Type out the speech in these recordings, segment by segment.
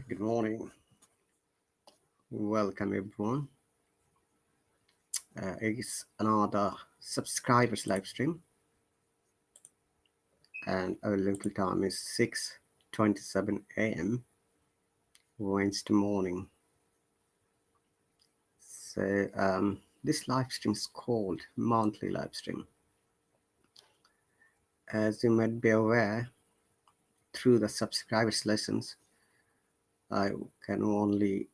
Good morning. Welcome, everyone. It's another subscribers live stream, and our local time is 6:27 a.m. Wednesday morning. So this live stream is called monthly live stream. As you might be aware, through the subscribers lessons, I can only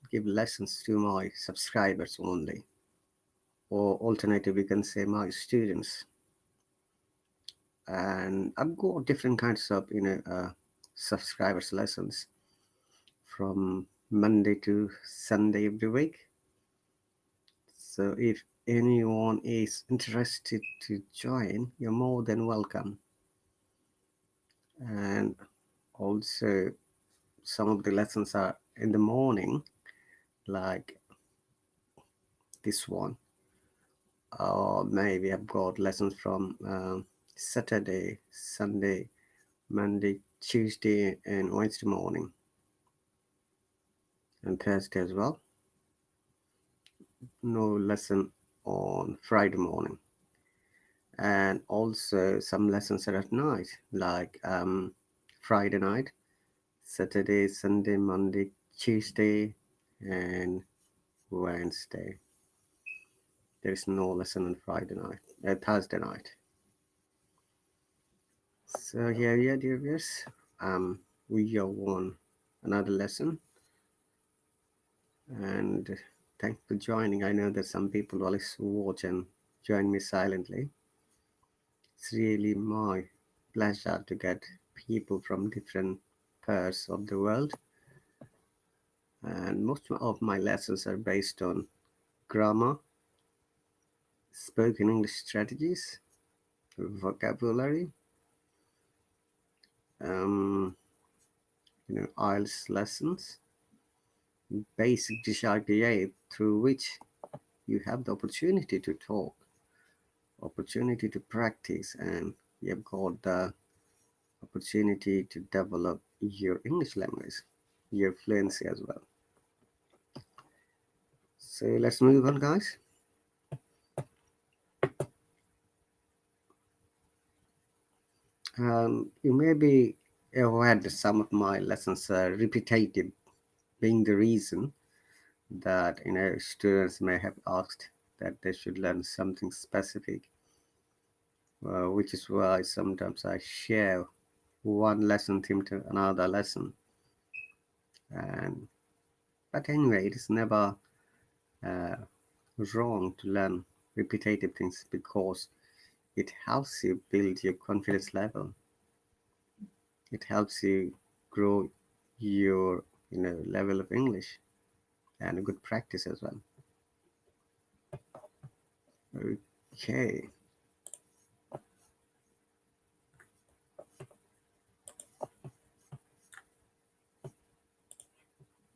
give lessons to my subscribers only, or alternative, we can say my students. And I've got different kinds of subscribers lessons from Monday to Sunday every week. So if anyone is interested to join, you're more than welcome. And also, some of the lessons are in the morning, like this one. Or maybe I've got lessons from Saturday, Sunday, Monday, Tuesday, and Wednesday morning, and Thursday as well. No lesson on Friday morning, and also some lessons are at night, like Friday night, Saturday, Sunday, Monday, Tuesday, and Wednesday. There is no lesson on Friday night, Thursday night. So here we are, dear viewers. We are on another lesson, and thanks for joining. I know that some people always watch and join me silently. It's really my pleasure to get people from different parts of the world, and most of my lessons are based on grammar, spoken English strategies, vocabulary, um, IELTS lessons, basic GRDA, through which you have the opportunity to talk, opportunity to practice, and you've got the opportunity to develop your English language, your fluency as well. So let's move on, guys. You may be aware that some of my lessons are repetitive, being the reason that students may have asked that they should learn something specific, which is why sometimes I share one lesson theme to another lesson. And but anyway, it is never uh, wrong to learn repetitive things because it helps you build your confidence level. It helps you grow your level of English, and a good practice as well. Okay,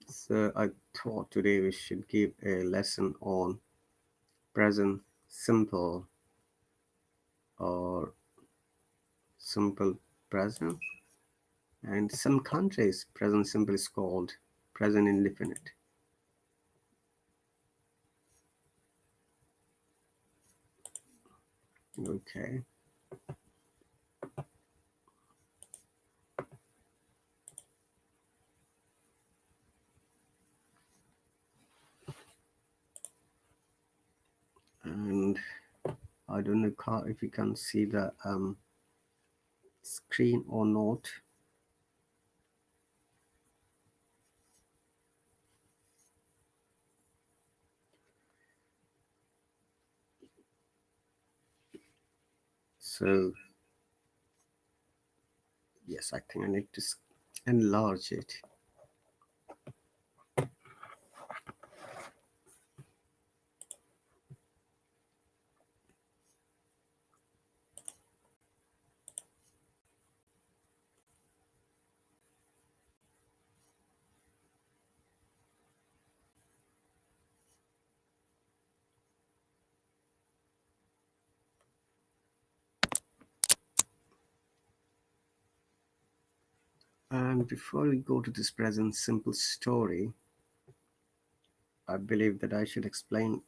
so I thought today we should give a lesson on present simple, or simple present. And some countries present simple is called present indefinite. Okay. And I don't know if you can see the screen or not. So yes, I think I need to enlarge it. And before we go to this present simple story, I believe that I should explain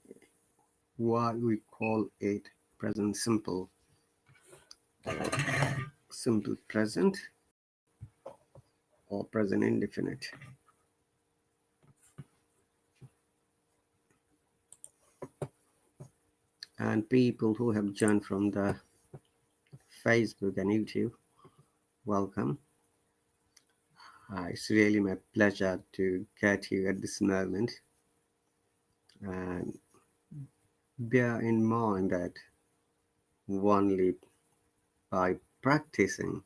why we call it present simple, simple present, or present indefinite. And people who have joined from the Facebook and YouTube, welcome. It's really my pleasure to get you at this moment. And bear in mind that only by practicing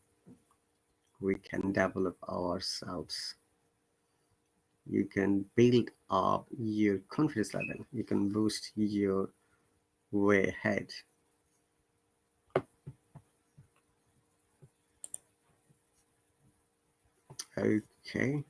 we can develop ourselves. You can build up your confidence level. You can boost your way ahead. Okay.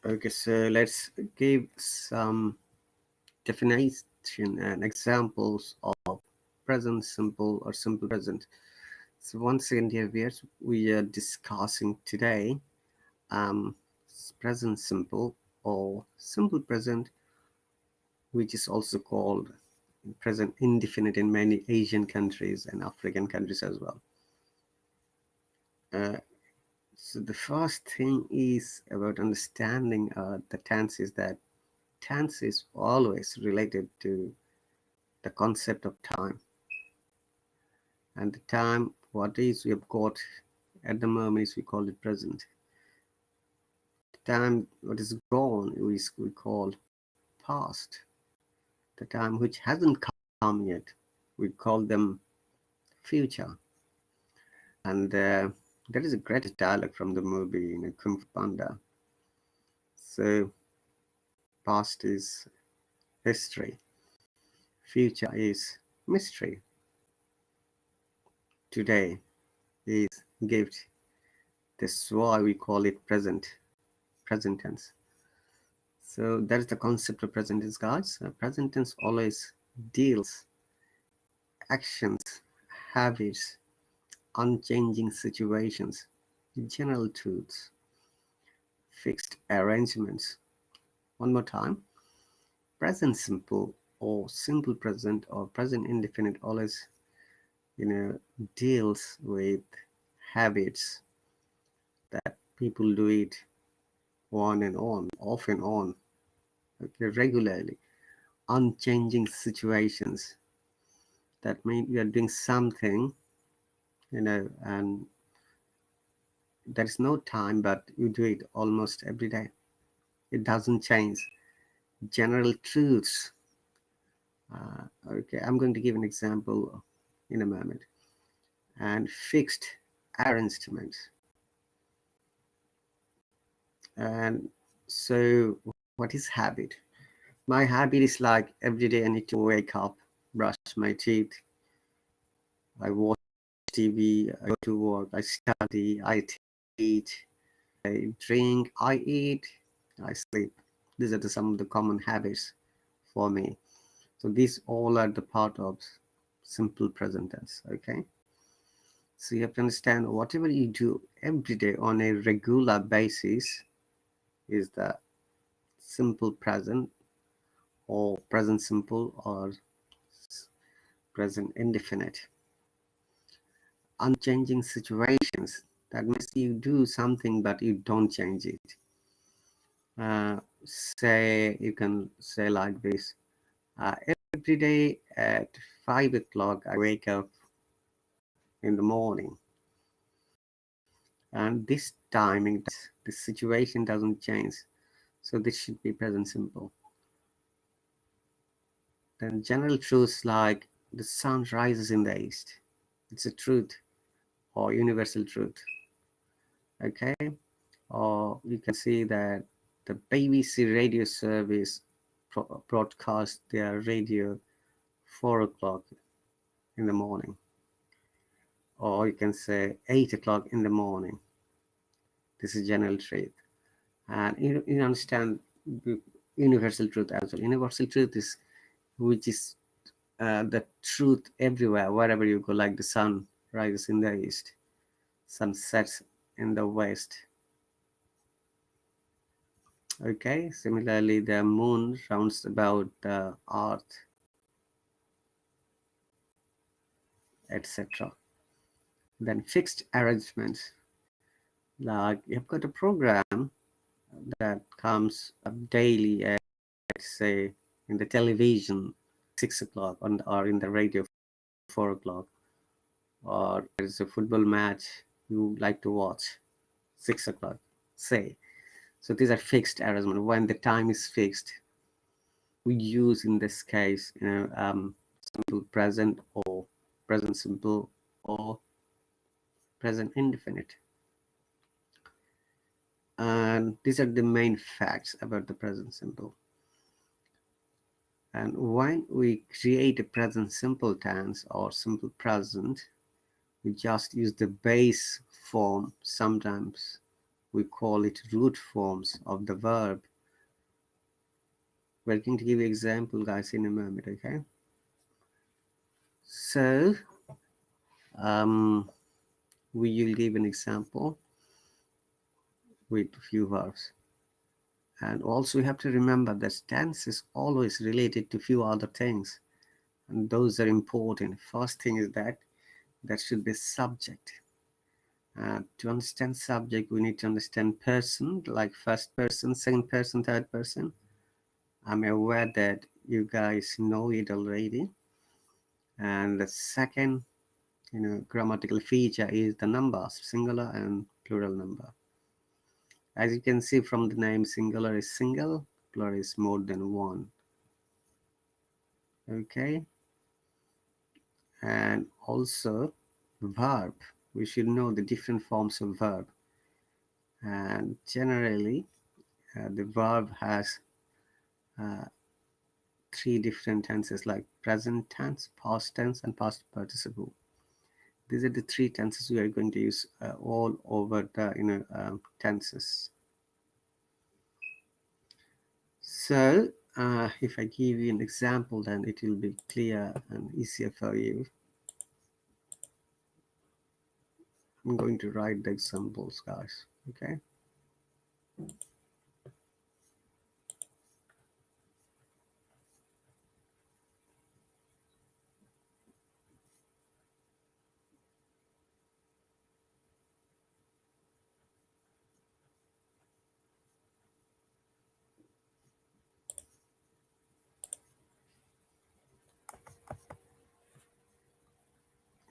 Okay, so let's give some definition and examples of present simple or simple present. So once again, dear viewers, we are discussing today present simple or simple present, which is also called present indefinite in many Asian countries and African countries as well. Uh, so the first thing is about understanding the tenses, that tense is always related to the concept of time. And the time, what is we have got at the moment is we call it present. The time what is gone is we call past. The time which hasn't come yet, we call them future. And that is a great dialogue from the movie Kung Fu Panda. So past is history, future is mystery, today is gift. That's why we call it present tense. So that is the concept of present tense, guys. Present tense always deals actions, habits, unchanging situations, general truths, fixed arrangements. One more time. Present simple or simple present or present indefinite always, you know, deals with habits that people do it on and on, off and on, okay, regularly. Unchanging situations. That means you are doing something, and there's no time, but you do it almost every day. It doesn't change. General truths. Okay, I'm going to give an example in a moment. And fixed arrangements. And so, what is habit? My habit is like every day I need to wake up, brush my teeth, I watch TV, I go to work, I study, I eat, I drink, I eat, I sleep. These are some of the common habits for me. So these all are the part of simple present tense. Okay. So you have to understand whatever you do every day on a regular basis is the simple present or present simple or present indefinite. Unchanging situations. That means you do something but you don't change it. Uh, Say you can say like this. Every day at 5 o'clock, I wake up in the morning, and this timing, the situation doesn't change. So this should be present simple. Then general truths like the sun rises in the east. It's a truth or universal truth. Okay, or you can see that the BBC radio service broadcast their radio 4 o'clock in the morning, or you can say 8 o'clock in the morning. This is general truth, and you understand the universal truth as well. Universal truth is which is the truth everywhere, wherever you go. Like the sun rises in the east, sun sets in the west. Okay, similarly, the moon rounds about the earth, etc. Then fixed arrangements, like you've got a program that comes up daily at, say, in the television 6 o'clock, or in the radio 4 o'clock, or there's a football match you like to watch 6 o'clock, say. So these are fixed arrangements. When the time is fixed, we use in this case, simple present or present simple or present indefinite. And these are the main facts about the present simple. And when we create a present simple tense or simple present, we just use the base form. Sometimes we call it root forms of the verb. We're going to give you example, guys, in a moment, okay? So we will give an example with a few verbs. And also we have to remember that tense is always related to few other things, and those are important. First thing is that there should be subject. To understand subject, we need to understand person, like first person, second person, third person. I'm aware that you guys know it already. And the second, grammatical feature is the numbers, singular and plural number. As you can see from the name, singular is single, plural is more than one. Okay. And also verb. We should know the different forms of verb. And generally, the verb has three different tenses, like present tense, past tense, and past participle. These are the three tenses we are going to use all over the tenses. So if I give you an example, then it will be clear and easier for you. I'm going to write the examples, guys. Okay.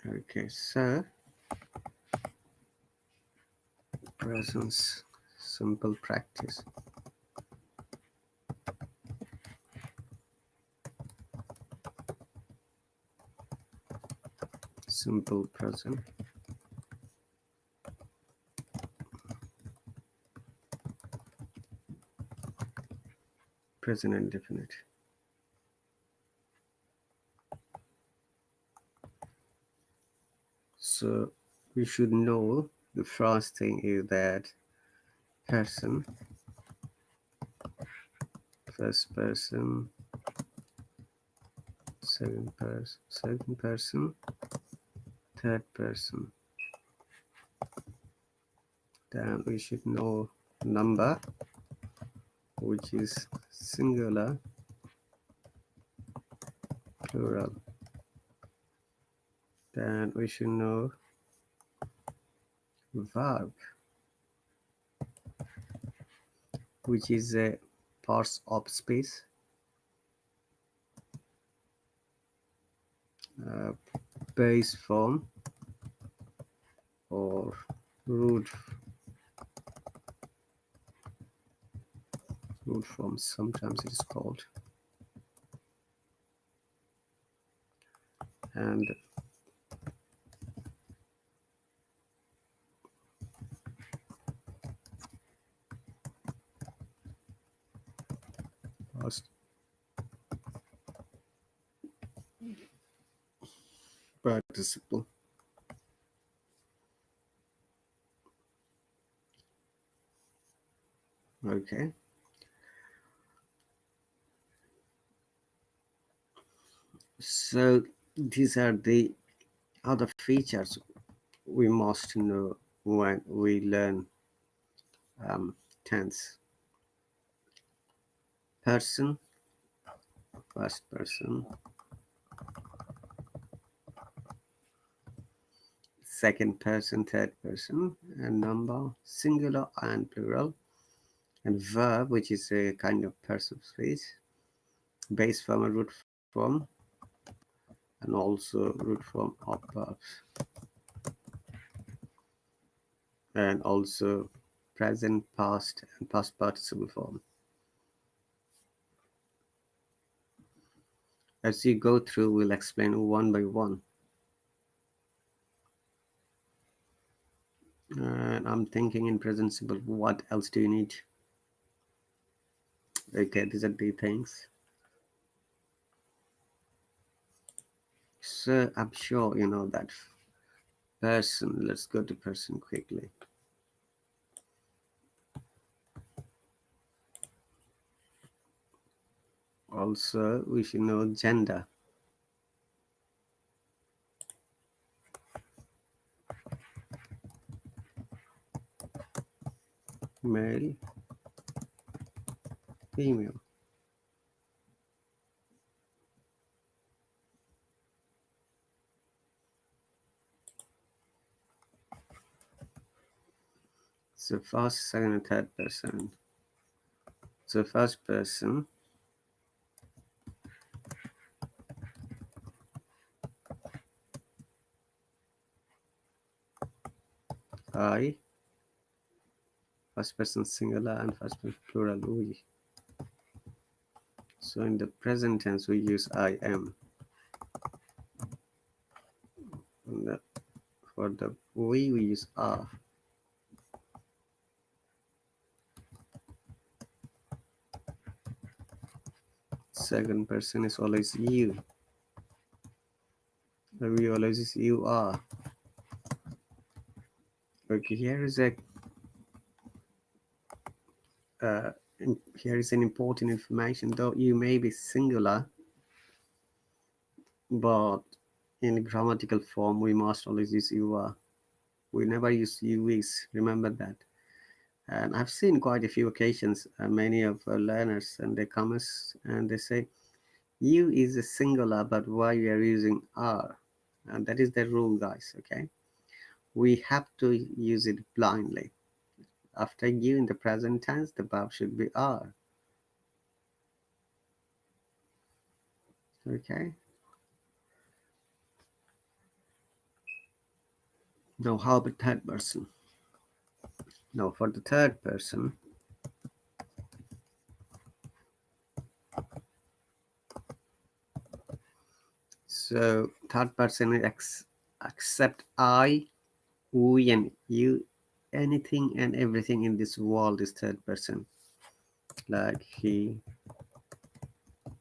Okay, so presence simple practice. Simple present. Present indefinite. So we should know the first thing is that person, first person, second person, third person. Then we should know number, which is singular, plural. Then we should know verb, which is a parts of space, base form or root form, sometimes it is called. and past participle. Okay, so these are the other features we must know when we learn tense. Person, first person, second person, third person, and number, singular and plural, and verb, which is a kind of person phrase, base form and root form, and also root form of verbs, and also present, past, and past participle form. As you go through, we'll explain one by one. And I'm thinking in present simple, what else do you need? Okay, these are the things. So I'm sure you know that person. Let's go to person quickly. Also, we should know gender. Male, female. So first, second, and third person. So first person, I. First person singular and first person plural, we. So in the present tense, we use I am. For the we use are. Second person is always you. We always use you are. Okay, uh, here is an important information. Though you may be singular, but in grammatical form, we must always use you are. We never use you is. Remember that. And I've seen quite a few occasions, many of learners, and they come and they say, "You is a singular, but why you are using are?" And that is the rule, guys. Okay, we have to use it blindly. After you in the present tense, the verb should be are. Okay. Now, how about third person? Now, for the third person, so third person is accept I, we, and you. Anything and everything in this world is third person, like he,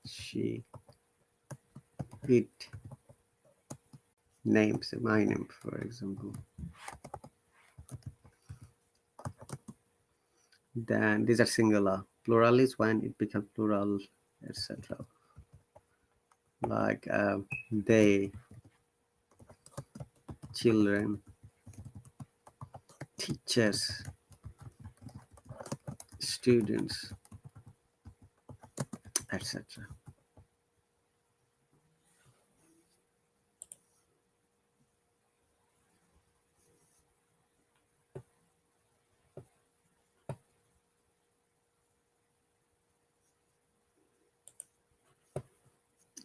she, it, names, my name, for example. Then these are singular. Plural is when it becomes plural, etc. Like they, children, teachers, students, etc.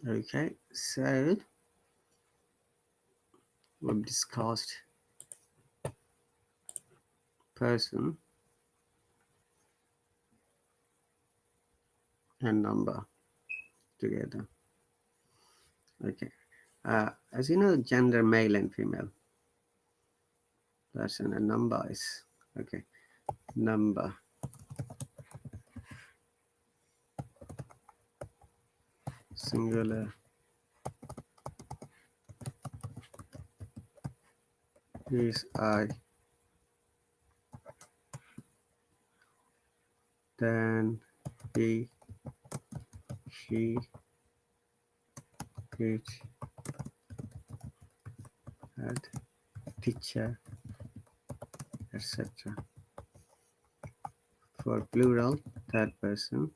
Okay, so we've discussed person and number together. Okay, As you know, gender male and female person, and number is okay. Number singular is I, then he, she, it, had, teacher, etc. For plural, third person,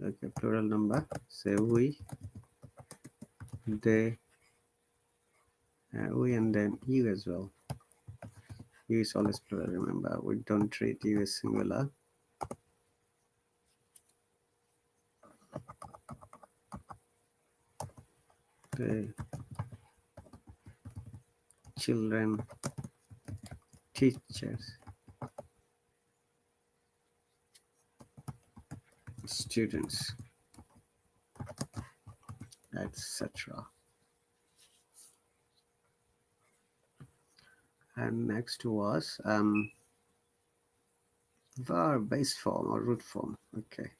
okay, plural number, say we, they, we, and then you as well. You is always plural, remember, we don't treat you as singular. The children, teachers, students, etc. And next was verb base form or root form. Okay.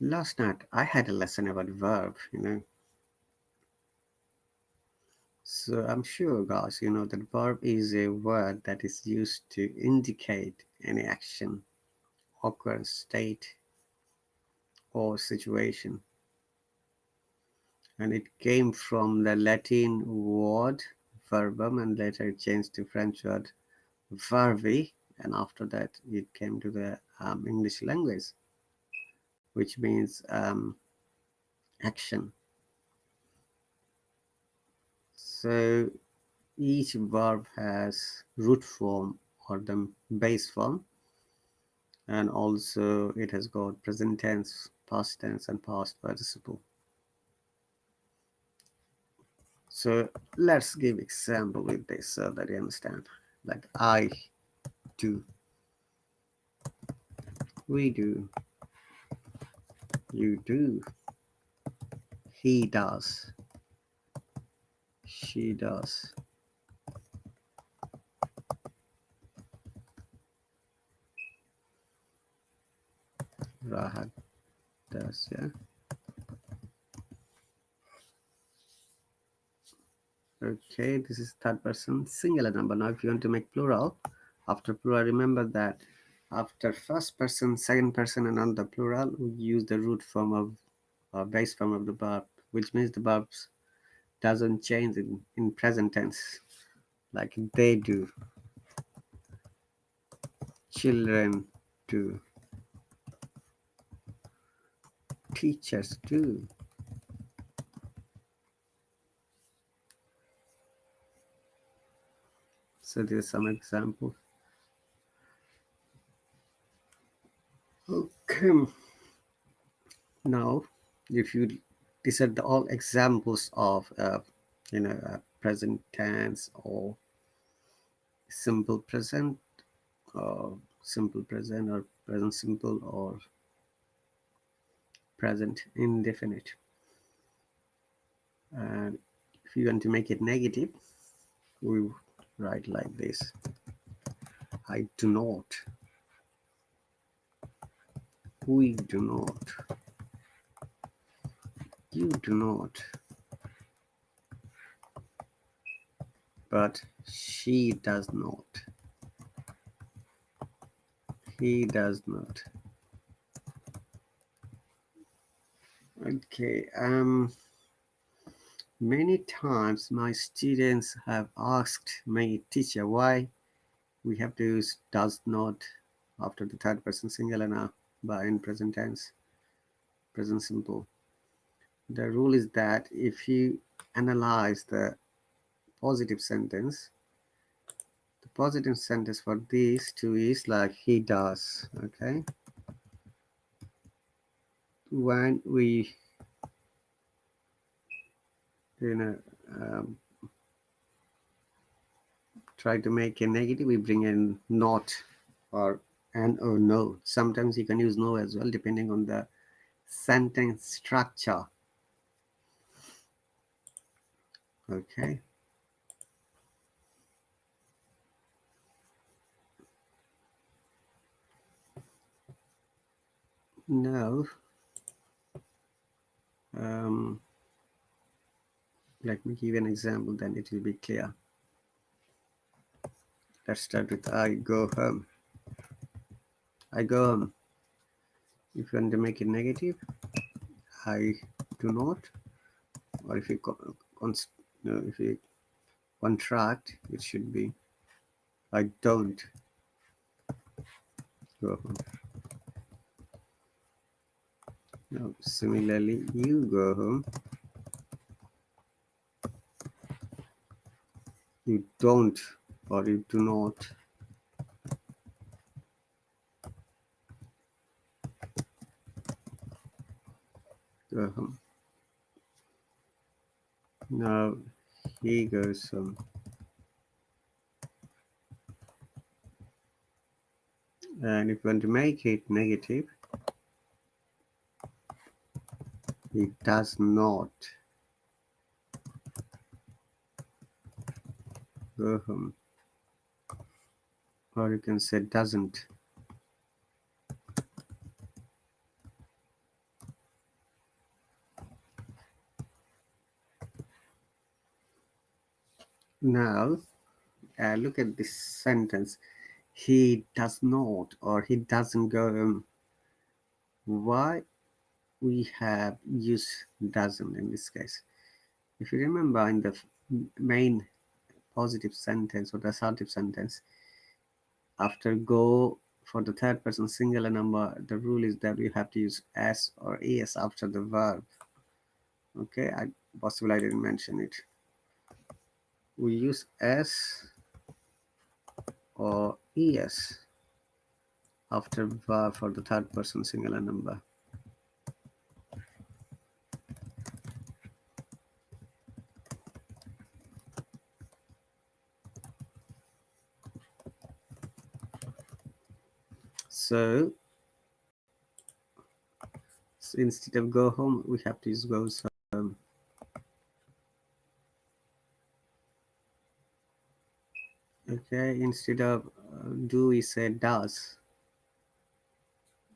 Last night I had a lesson about verb. So I'm sure, guys, you know that verb is a word that is used to indicate any action, occurrence, state, or situation. And it came from the Latin word verbum and later changed to French word vervi. And after that, it came to the English language, which means action. So each verb has root form or the base form, and also it has got present tense, past tense, and past participle. So let's give example with this so that you understand. Like I do, we do, you do, he does, she does, Rahat does. Yeah. Okay, this is third person singular number. Now, if you want to make plural, after plural, remember that after first person, second person, and on the plural, we use the root form of base form of the verb, which means the verbs doesn't change in present tense. Like they do, children do, teachers do. So there's some example. Okay, now if you these are the all examples of present tense or simple present or simple present or present simple or present indefinite. And if you want to make it negative, we write like this: I do not, we do not, you do not, but she does not, he does not. Okay, many times my students have asked me, teacher, why we have to use does not after the third person singular now, but in present tense, present simple. The rule is that if you analyze the positive sentence, the positive sentence for these two is like he does. Okay, when we you know um, try to make a negative, we bring in not. or and or no. Sometimes you can use no as well, depending on the sentence structure. Okay. Now, um, let me give an example, then it will be clear. Let's start with I go home. I go home. If you want to make it negative, I do not. Or if you no, if you contract, it should be I don't go home. Now, similarly, you go home. You don't, or you do not go home. Now, he goes home. And if you want to make it negative, he does not go home. Or you can say doesn't. Now, look at this sentence. He does not, or he doesn't go home. Why we have used doesn't in this case? If you remember in the main positive sentence or the assertive sentence, after go for the third person singular number, the rule is that you have to use s or es after the verb. Okay, possibly I didn't mention it. We use s or es after verb for the third person singular number. So instead of go home, we have to use goes home. Okay, instead of do, we say does.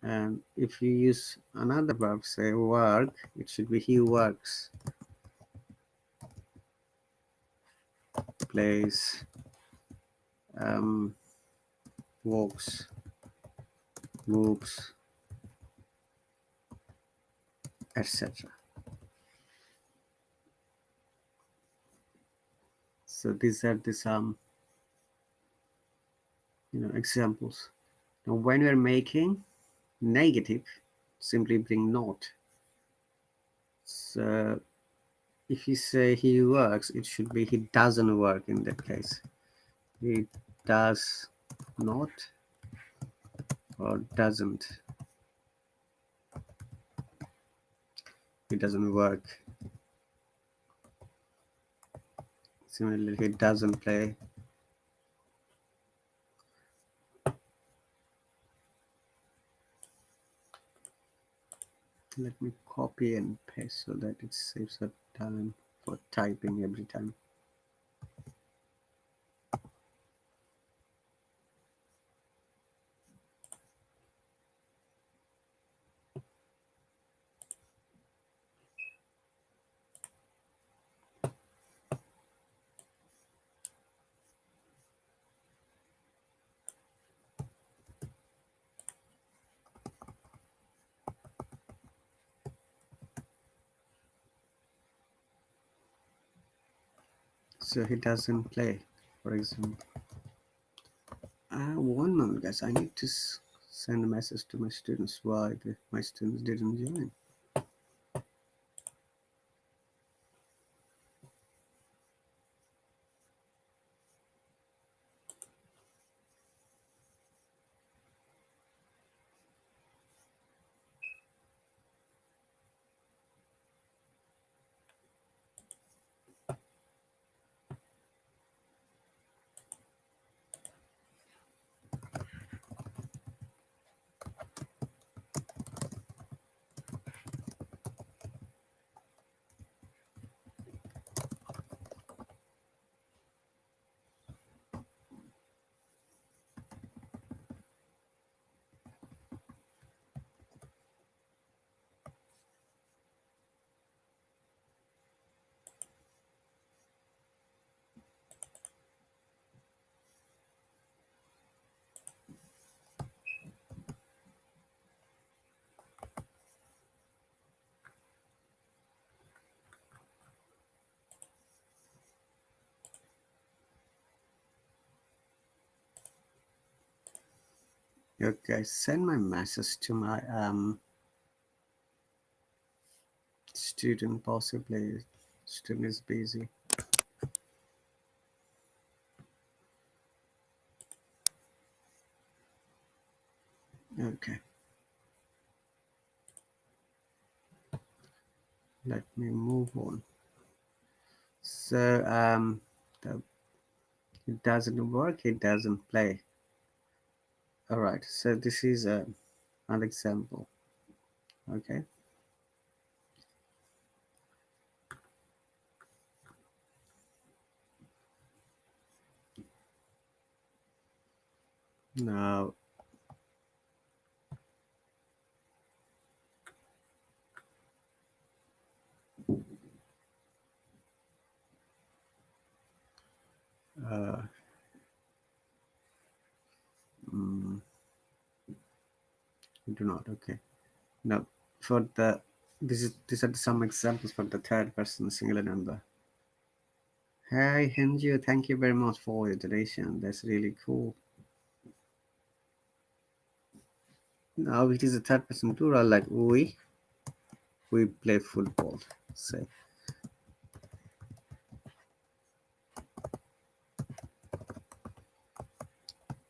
And if you use another verb, say work, it should be he works, plays, walks, moves, etc. So these are the some examples. Now when we are making negative, simply bring not. So if you say he works, it should be he doesn't work in that case. He does not or doesn't. He doesn't work. Similarly, he doesn't play. Let me copy and paste so that it saves up time for typing every time. So he doesn't play, for example. 1 month, guys. I need to send a message to my students why my students didn't join. Okay, send my message to my student. Possibly student is busy. Okay, let me move on. So the, it doesn't work, it doesn't play. All right, so this is an example. Okay, now uh, mm, do not. Okay, now for the these are some examples for the third person singular number. Hey Henju, thank you very much for your donation. That's really cool. Now it is a third person plural, like we play football. Say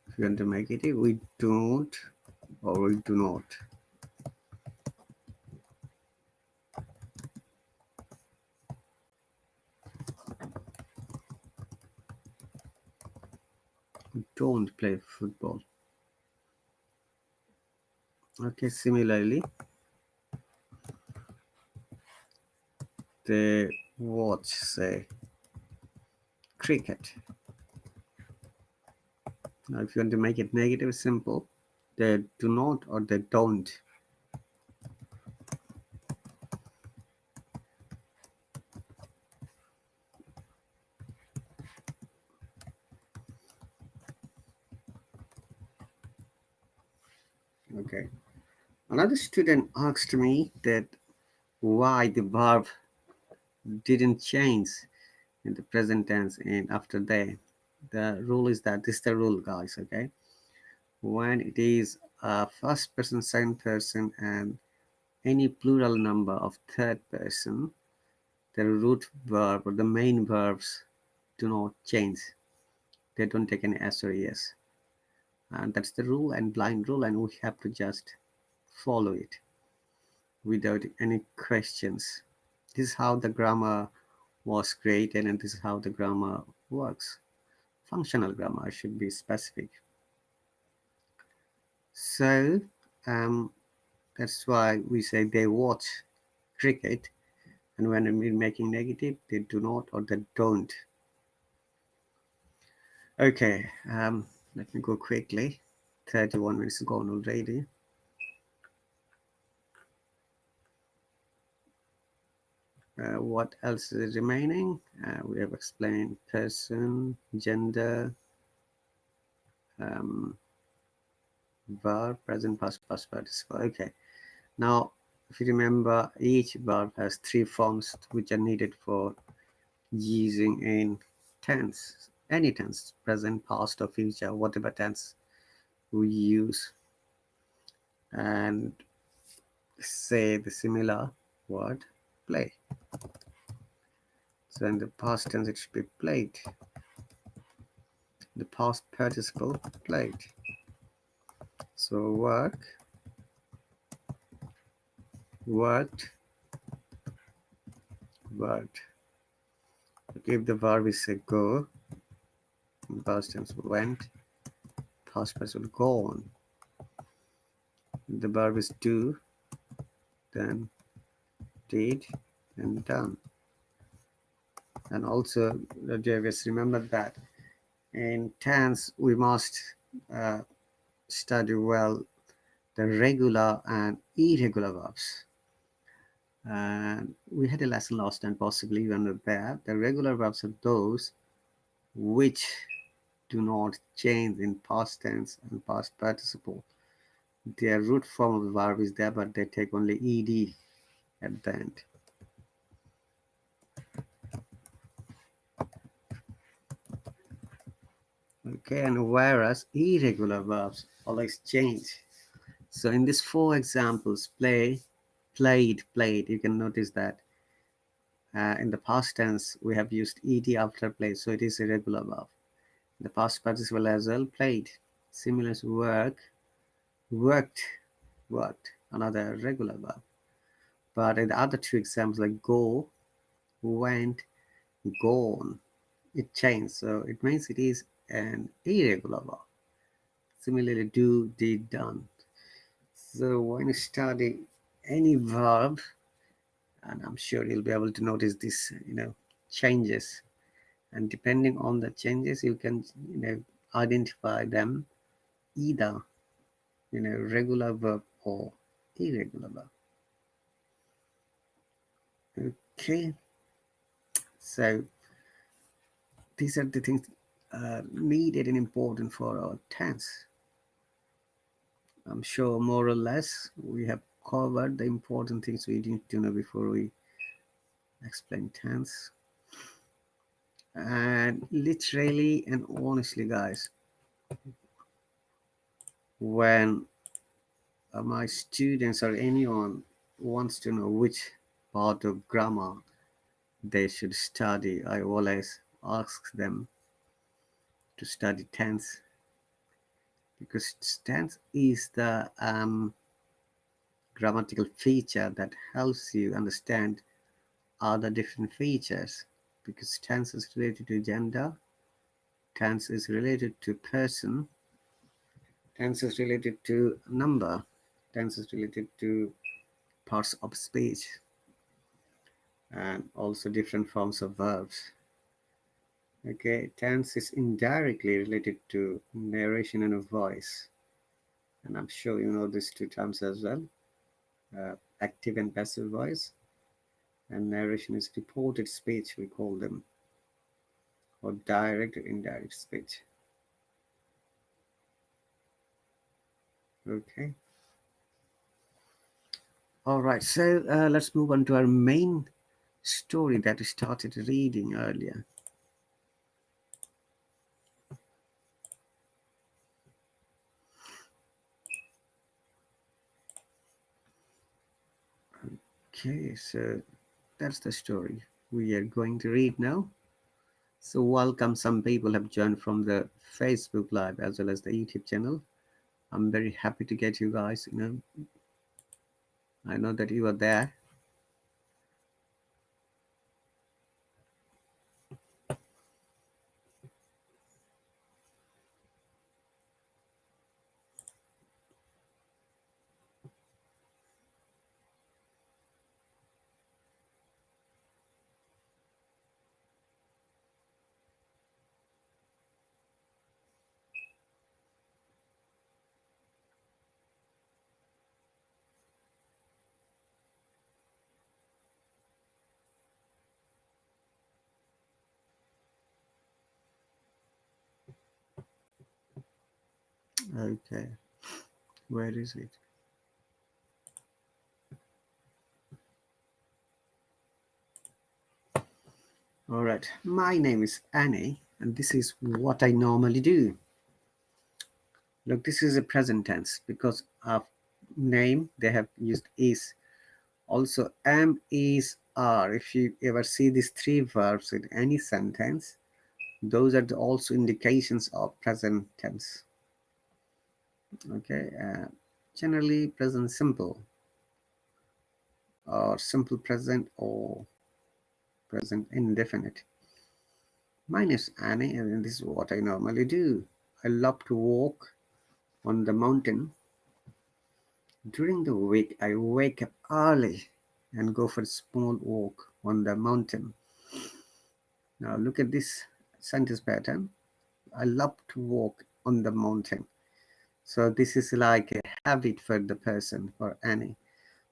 if you want to make it, we don't or we do not. We don't play football. Okay, similarly, they watch, say, cricket. Now, if you want to make it negative, simple, they do not or they don't. Okay. Another student asked me that why the verb didn't change in the present tense and after they. The rule is that this is the rule, guys. Okay, when it is a first person, second person, and any plural number of third person, the root verb or the main verbs do not change. They don't take any s or es. And that's the rule and blind rule, and we have to just follow it without any questions. This is how the grammar was created, and this is how the grammar works. Functional grammar should be specific. So um, that's why we say they watch cricket, and when we're making negative, they do not or they don't. Okay, let me go quickly. 31 minutes gone already. What else is remaining? We have explained person, gender, um, verb, present, past, past participle. Okay. Now, if you remember, each verb has three forms which are needed for using in tense, any tense, present, past, or future, whatever tense we use, and say the similar word play. So in the past tense, it should be played. The past participle played. So work, worked, worked. If the verb is a go, past tense went, past participle gone. If the verb is do, then did and done. And also, just remember that in tense we must uh, study well the regular and irregular verbs. And we had a lesson last time, possibly you were there. The regular verbs are those which do not change in past tense and past participle. Their root form of the verb is there, but they take only ed at the end. Okay, and whereas irregular verbs always change. So in these four examples, play, played, played, you can notice that in the past tense we have used ed after play, so it is irregular verb. The past participle as well, played. Similar to work, worked, worked, another regular verb. But in the other two examples, like go, went, gone, it changed. So it means it is an irregular verb. Similarly, do, did, done. So when you study any verb, and I'm sure you'll be able to notice this, changes. And depending on the changes, you can, identify them either, regular verb or irregular verb. Okay, so these are the things needed and important for our tense. I'm sure more or less we have covered the important things we need to know before we explain tense. And literally and honestly, guys, when my students or anyone wants to know which part of grammar they should study, I always ask them to study tense, because tense is the grammatical feature that helps you understand other different features, because tense is related to gender, tense is related to person, tense is related to number, tense is related to parts of speech, and also different forms of verbs. Okay, tense is indirectly related to narration and a voice, and I'm sure you know these two terms as well. Active and passive voice, and narration is reported speech, we call them, or direct or indirect speech. Okay, all right, so let's move on to our main story that we started reading earlier. Okay, so that's the story we are going to read now. So, welcome. Some people have joined from the Facebook Live as well as the YouTube channel. I'm very happy to get you guys. I know that you are there. Okay, where is it? All right, my name is Annie, and this is what I normally do. Look, this is a present tense because of name they have used is. Also, am, is, are. If you ever see these three verbs in any sentence, those are also indications of present tense. Okay, generally present simple or simple present or present indefinite. Mine is Annie, and this is what I normally do. I love to walk on the mountain. During the week, I wake up early and go for a small walk on the mountain. Now, look at this sentence pattern. I love to walk on the mountain. So, this is like a habit for the person, for Annie.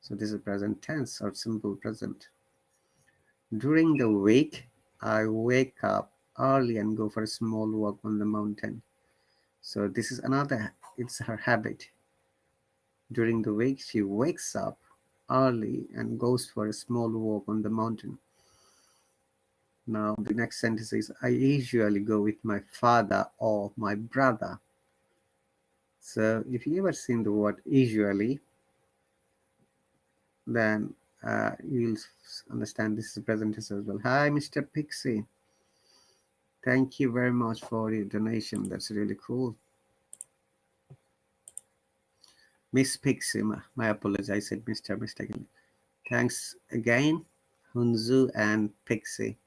So, this is present tense or simple present. During the week, I wake up early and go for a small walk on the mountain. So this is another, it's her habit. During the week, she wakes up early and goes for a small walk on the mountain. Now the next sentence is I usually go with my father or my brother. So if you ever seen the word usually, then you'll understand this is present tense as well. Hi, Mr. Pixie. Thank you very much for your donation. That's really cool. Miss Pixie, my apologies. I said Mr. mistakenly. Thanks again, Hunzu and Pixie.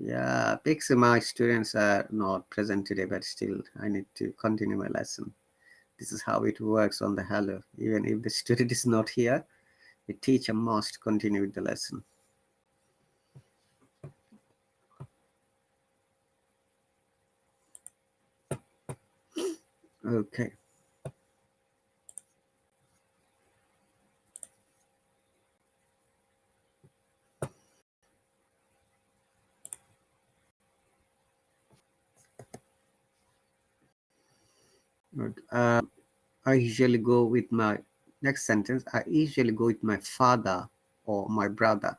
Yeah, Pixie, my students are not present today, but still I need to continue my lesson. This is how it works on the Hello. Even if the student is not here, the teacher must continue with the lesson. Okay. Good. I usually go with my next sentence. I usually go with my father or my brother.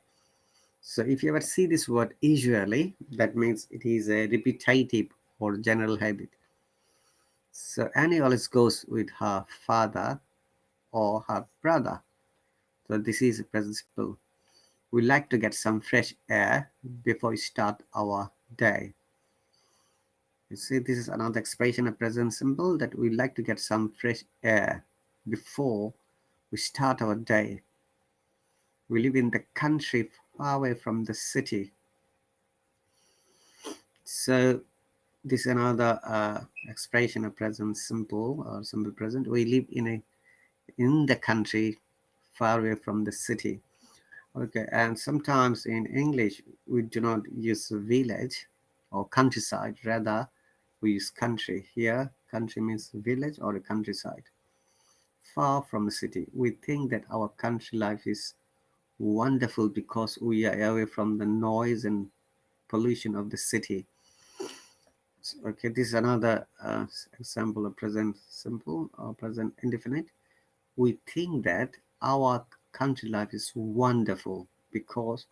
So if you ever see this word usually, that means it is a repetitive or general habit. So Annie always goes with her father or her brother. So this is a present simple. We like to get some fresh air before we start our day. You see, this is another expression of present simple that we like to get some fresh air before we start our day. We live in the country far away from the city. So this is another expression of present simple or simple present. We live in the country far away from the city. Okay, and sometimes in English we do not use village or countryside. Rather, we use country. Here, country means village or a countryside. Far from the city. We think that our country life is wonderful because we are away from the noise and pollution of the city. Okay, this is another example of present simple or present indefinite. We think that our country life is wonderful because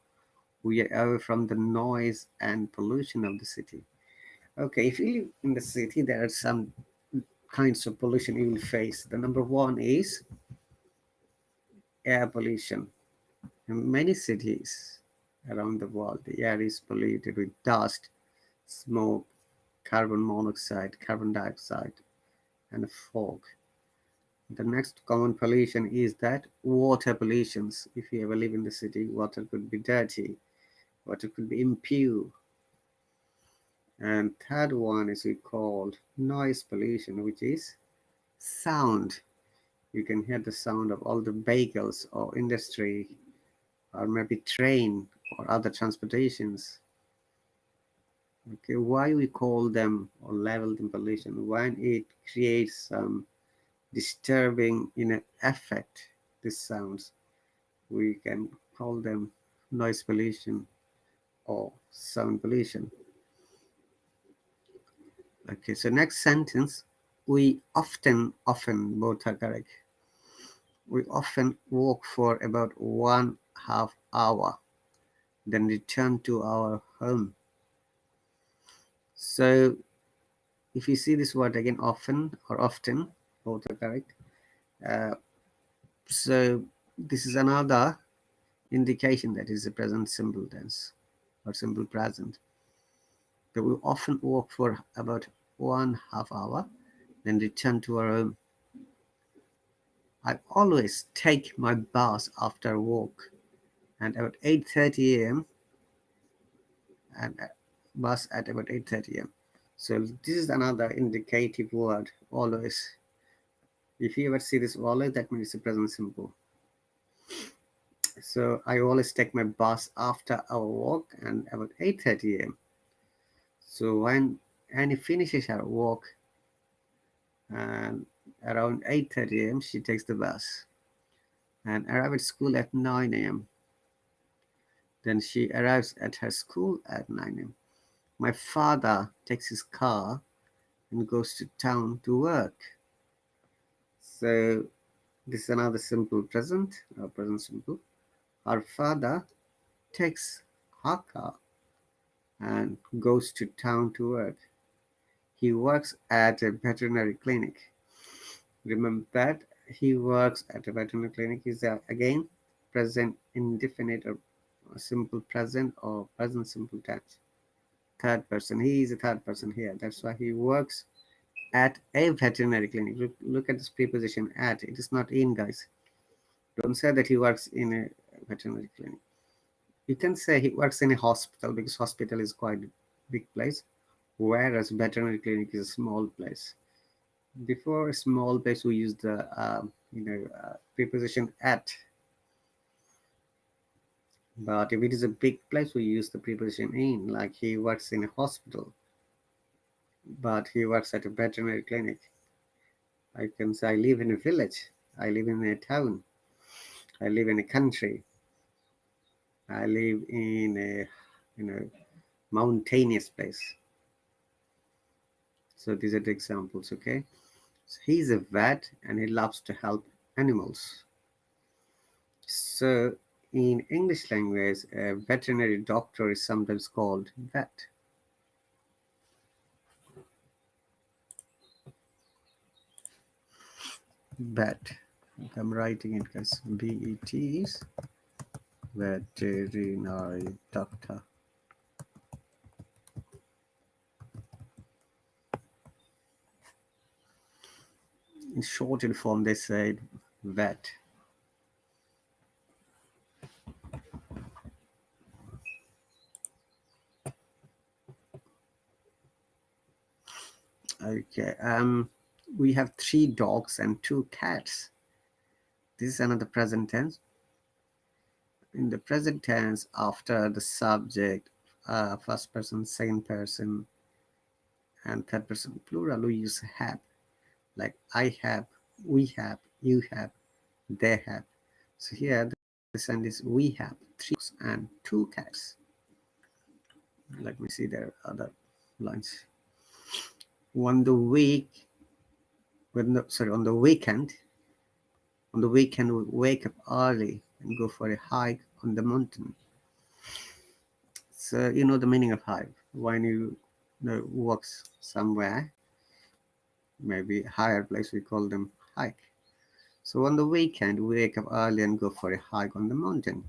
we are away from the noise and pollution of the city. Okay, if you live in the city, there are some kinds of pollution you will face. The number one is air pollution. In many cities around the world, the air is polluted with dust, smoke, carbon monoxide, carbon dioxide, and fog. The next common pollution is that water pollutions. If you ever live in the city, water could be dirty, water could be impure. And third one is we called noise pollution, which is sound. You can hear the sound of all the vehicles or industry or maybe train or other transportations. Okay, why we call them or label them pollution? When it creates some disturbing effect, these sounds, we can call them noise pollution or sound pollution. Okay, so next sentence, we often both are correct. We often walk for about 1/2 hour, then return to our home. So if you see this word again, often or often, both are correct. Uh, so this is another indication that is a present simple tense or simple present. So we often walk for about 1/2 hour, then return to our home. I always take my bus after work, and about 8:30 a.m. and bus at about 8:30 a.m. So this is another indicative word, always. If you ever see this always, that means it's a present simple. So I always take my bus after our work and about 8:30 a.m. So when Annie finishes her work and around 8:30 a.m. she takes the bus and arrives at school at 9 a.m. Then she arrives at her school at 9 a.m. My father takes his car and goes to town to work. So this is another simple present, present simple. Our father takes Dhaka and goes to town to work. He works at a veterinary clinic. Remember that? He works at a veterinary clinic. Is again present indefinite or simple present or present simple tense. Third person. He is a third person here. That's why he works at a veterinary clinic. Look at this preposition at. It is not in, guys. Don't say that he works in a veterinary clinic. You can say he works in a hospital because hospital is quite a big place, whereas veterinary clinic is a small place. Before a small place, we use the preposition at. But if it is a big place, we use the preposition in. Like he works in a hospital, but he works at a veterinary clinic. I can say I live in a village. I live in a town. I live in a country. I live in a mountainous place. So these are the examples, okay? So he's a vet and he loves to help animals. So in English language, a veterinary doctor is sometimes called vet. Vet. I'm writing it as B-E-T is veterinary doctor. In shortened form, they say vet. Okay. We have 3 dogs and 2 cats. This is another present tense. In the present tense, after the subject, first person, second person, and third person plural, we use have. Like I have, we have, you have, they have. So here the sentence is we have 3 dogs and 2 cats. Let me see their other lines. On the week, on the weekend, we wake up early and go for a hike on the mountain. So you know the meaning of hike. When you walk somewhere, maybe higher place, we call them hike. So on the weekend, we wake up early and go for a hike on the mountain.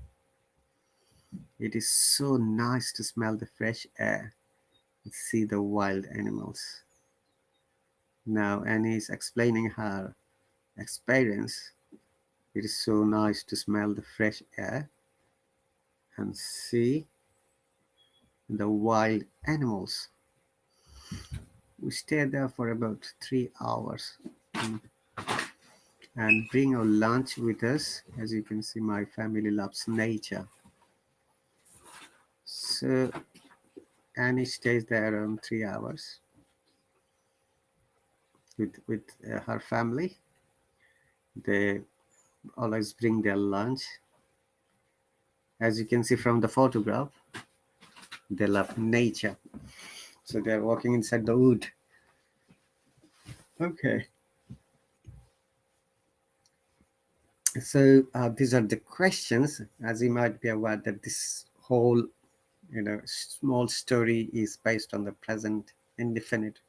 It is so nice to smell the fresh air and see the wild animals. Now Annie is explaining her experience. It is so nice to smell the fresh air and see the wild animals. We stayed there for about 3 hours and bring our lunch with us. As you can see, my family loves nature. So Annie stays there around 3 hours with her family. They always bring their lunch. As you can see from the photograph, they love nature. So they're walking inside the wood. Okay. So these are the questions. As you might be aware that this whole small story is based on the present indefinite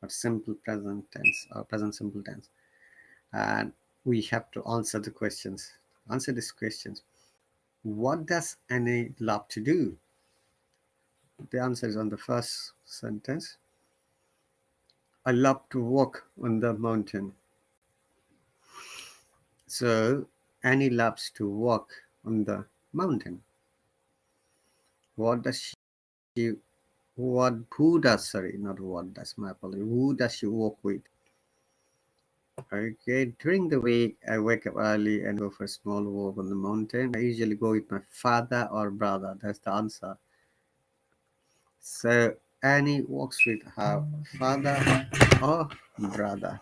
or simple present tense or present simple tense, and we have to answer the questions. Answer these questions. What does Annie love to do? The answer is on the first sentence. I love to walk on the mountain. So Annie loves to walk on the mountain. What does she who does, sorry, not what does, my apology, who does she walk with? Okay, during the week I wake up early and go for a small walk on the mountain. I usually go with my father or brother. That's the answer. So Annie walks with her father or brother.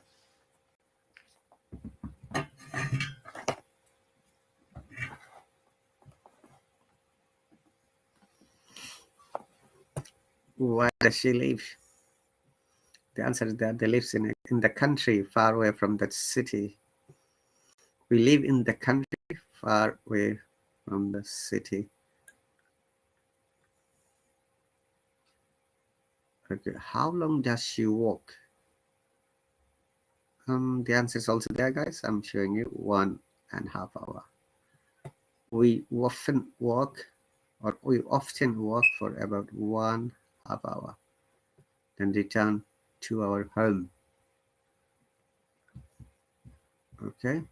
Where does she live? The answer is that they live in the country far away from the city. We live in the country far away from the city. Okay, how long does she walk? The answer is also there, guys. I'm showing you 1.5 hours. We often walk for about 1.5 hours, then return to our home. Okay.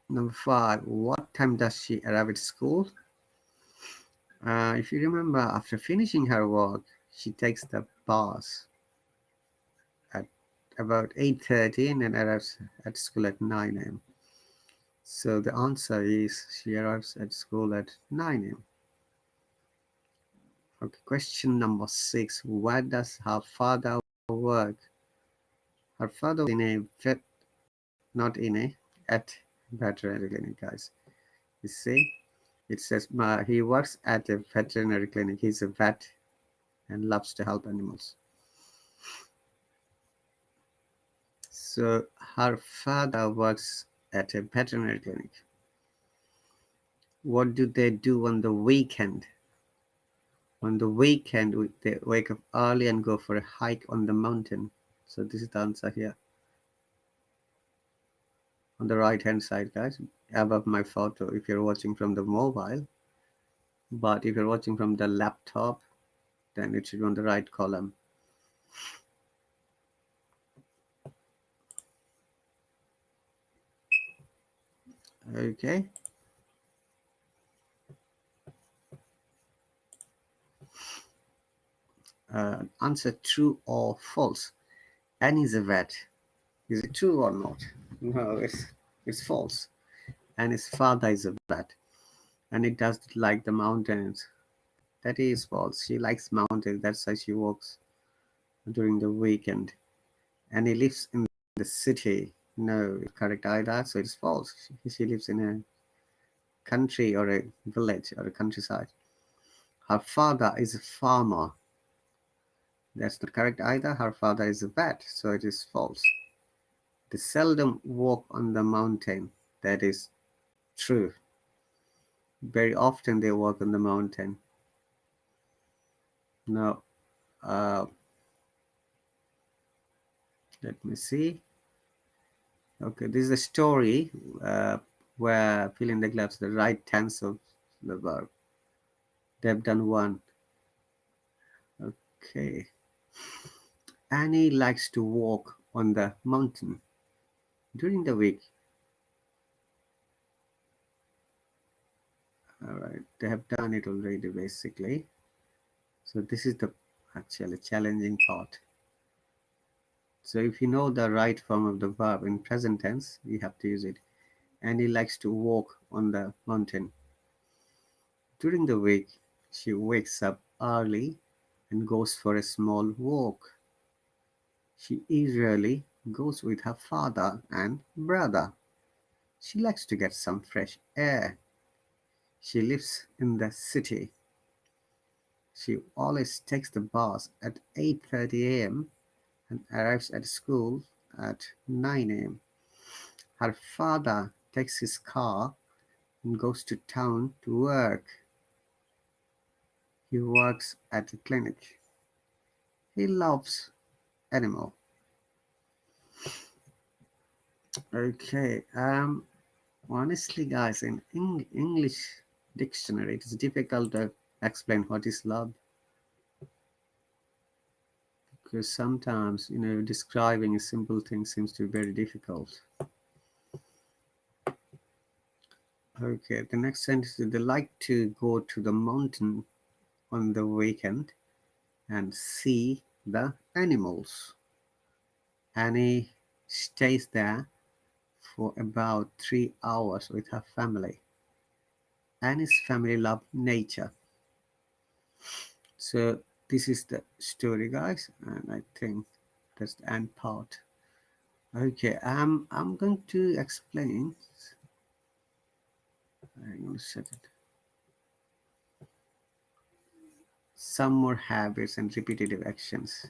Number 5. What time does she arrive at school? If you remember, after finishing her work, she takes the bus at about 8:30 and then arrives at school at 9 a.m. So the answer is she arrives at school at 9 a.m. Okay, question number 6. Where does her father work? Her father was in a vet, not in a at veterinary clinic, guys. You see, it says he works at a veterinary clinic. He's a vet and loves to help animals. So her father works at a veterinary clinic. What do they do on the weekend? On the weekend, they wake up early and go for a hike on the mountain. So this is the answer here. On the right hand side, guys, above my photo, if you're watching from the mobile. But if you're watching from the laptop, then it should be on the right column. Okay. Answer true or false. Annie is a vet. Is it true or not? No, it's false. And his father is a vet. And it does like the mountains. That is false. She likes mountains. That's why she walks during the weekend. And he lives in the city. No, correct either. So it's false. She lives in a country or a village or a countryside. Her father is a farmer. That's not correct either. Her father is a vet. So it is false. They seldom walk on the mountain. That is true. Very often they walk on the mountain. Now, uh, let me see. Okay, this is a story where fill in the gaps, the right tense of the verb. They've done one. Okay. Annie likes to walk on the mountain during the week. All right, they have done it already basically. So this is the actually challenging part. So if you know the right form of the verb in present tense, you have to use it. Annie likes to walk on the mountain. During the week, she wakes up early and goes for a small walk. She usually goes with her father and brother. She likes to get some fresh air. She lives in the city. She always takes the bus at 8:30 a.m. and arrives at school at 9 a.m. Her father takes his car and goes to town to work. He works at a clinic. He loves animal. Okay. Honestly, guys, in English dictionary, it is difficult to explain what is love because sometimes, describing a simple thing seems to be very difficult. Okay, the next sentence is they like to go to the mountain on the weekend and see the animals. Annie stays there for about 3 hours with her family. Annie's family love nature. So this is the story, guys, and I think that's the end part. Okay, I'm going to explain. I'm going to set it. Some more habits and repetitive actions.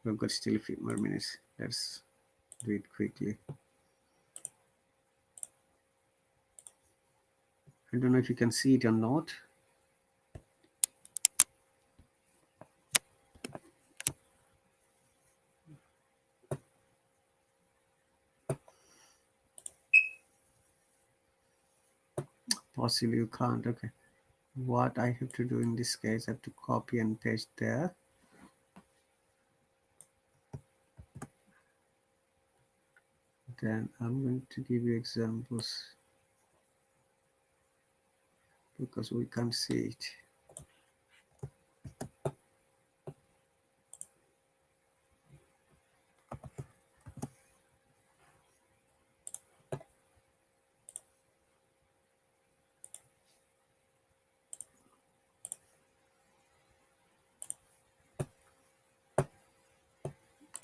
We've got still a few more minutes. Let's do it quickly. I don't know if you can see it or not. Possibly you can't. Okay. What I have to do in this case, I have to copy and paste there. Then I'm going to give you examples because we can't see it.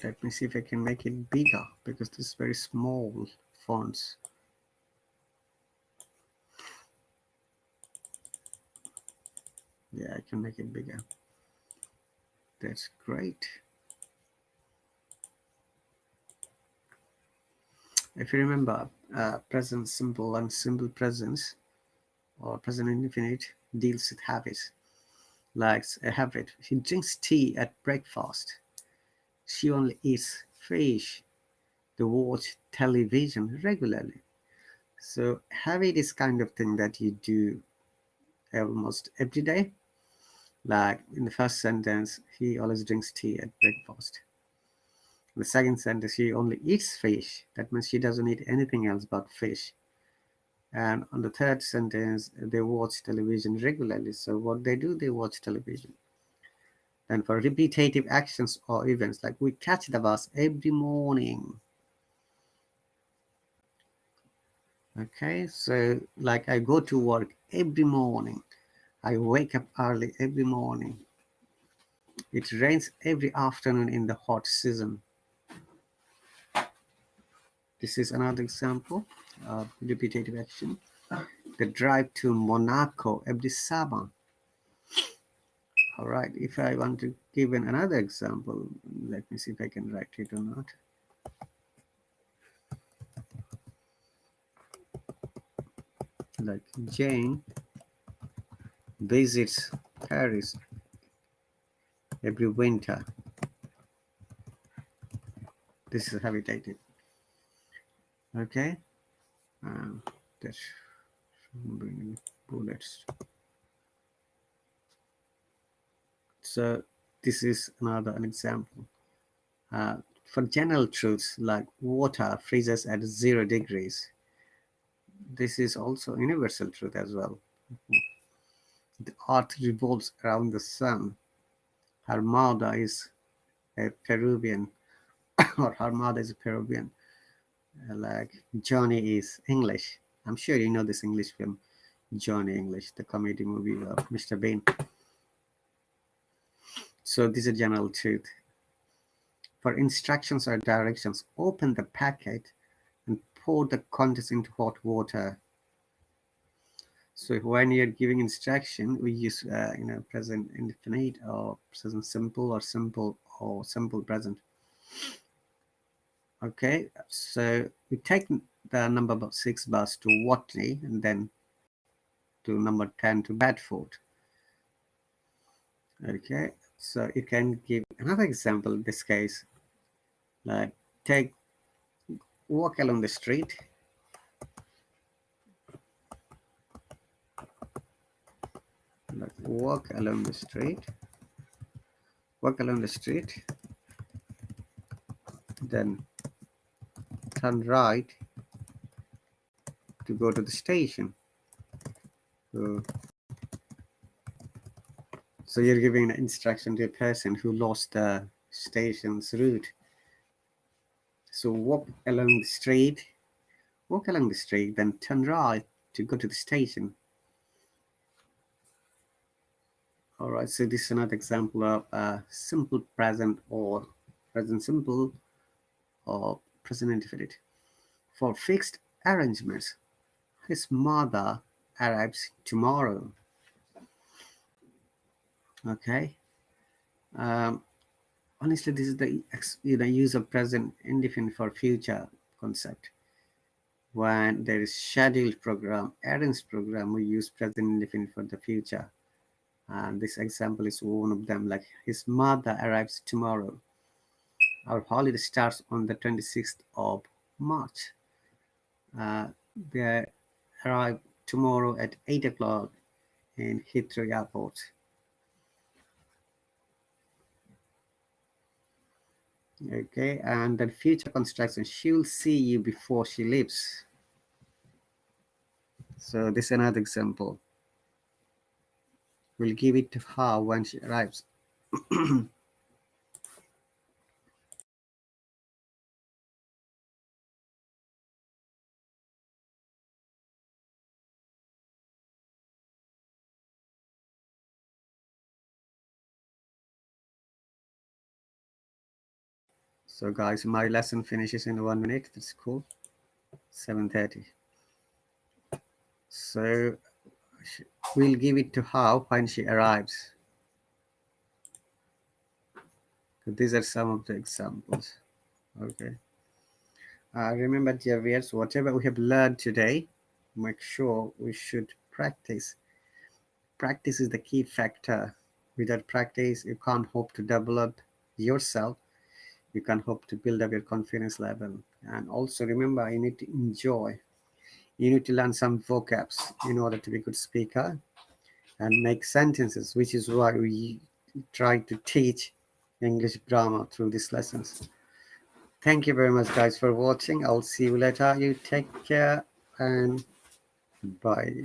Let me see if I can make it bigger because this is very small fonts. Yeah, I can make it bigger. That's great. If you remember, present simple and simple presence or present indefinite deals with habits. Like a habit, he drinks tea at breakfast. She only eats fish. They watch television regularly. So habit is kind of thing that you do almost every day. Like in the first sentence, he always drinks tea at breakfast. In the second sentence, she only eats fish. That means she doesn't eat anything else but fish. And on the third sentence, they watch television regularly. So what they do, they watch television. Then for repetitive actions or events, like we catch the bus every morning. Okay, so like I go to work every morning. I wake up early every morning. It rains every afternoon in the hot season. This is another example of repetitive action. The drive to Monaco every summer. All right, if I want to give another example, let me see if I can write it or not. Like Jane visits Paris every winter. This is habitated. Okay, that shouldn't bring any bullets. So this is another an example. Uh, for general truths like water freezes at 0 degrees, this is also universal truth as well. The earth revolves around the sun. Her mother is a Peruvian, or her mother is a Peruvian. Like Johnny is English. I'm sure you know this English film, Johnny English, the comedy movie of Mr. Bean. So this is a general truth. For instructions or directions, open the packet and pour the contents into hot water. So when you're giving instruction, we use present indefinite or present simple or simple present. Okay, so we take the number 6 bus to Watley and then to number 10 to Bedford. Okay, so you can give another example in this case, like take walk along the street. Like walk along the street. Walk along the street. Then turn right to go to the station. So, so you're giving an instruction to a person who lost the station's route. So walk along the street, then turn right to go to the station. All right, so this is another example of simple present or present simple or present indefinite. For fixed arrangements, his mother arrives tomorrow. Okay. Um, Honestly, this is the use of present indefinite for future concept. When there is scheduled program, arranged program, we use present indefinite for the future. And this example is one of them. Like his mother arrives tomorrow. Our holiday starts on the 26th of March. They arrive tomorrow at 8 o'clock in Heathrow Airport. Okay, and then future construction, she will see you before she leaves. So this is another example. We'll give it to her when she arrives. So guys, my lesson finishes in 1 minute. That's cool. 7:30. So we'll give it to her when she arrives. So these are some of the examples. Okay. Remember, dear viewers, whatever we have learned today, make sure we should practice. Practice is the key factor. Without practice, you can't hope to develop yourself. You can hope to build up your confidence level. And also remember, you need to enjoy. You need to learn some vocabs in order to be a good speaker and make sentences, which is why we try to teach English grammar through these lessons. Thank you very much, guys, for watching. I'll see you later. You take care and bye.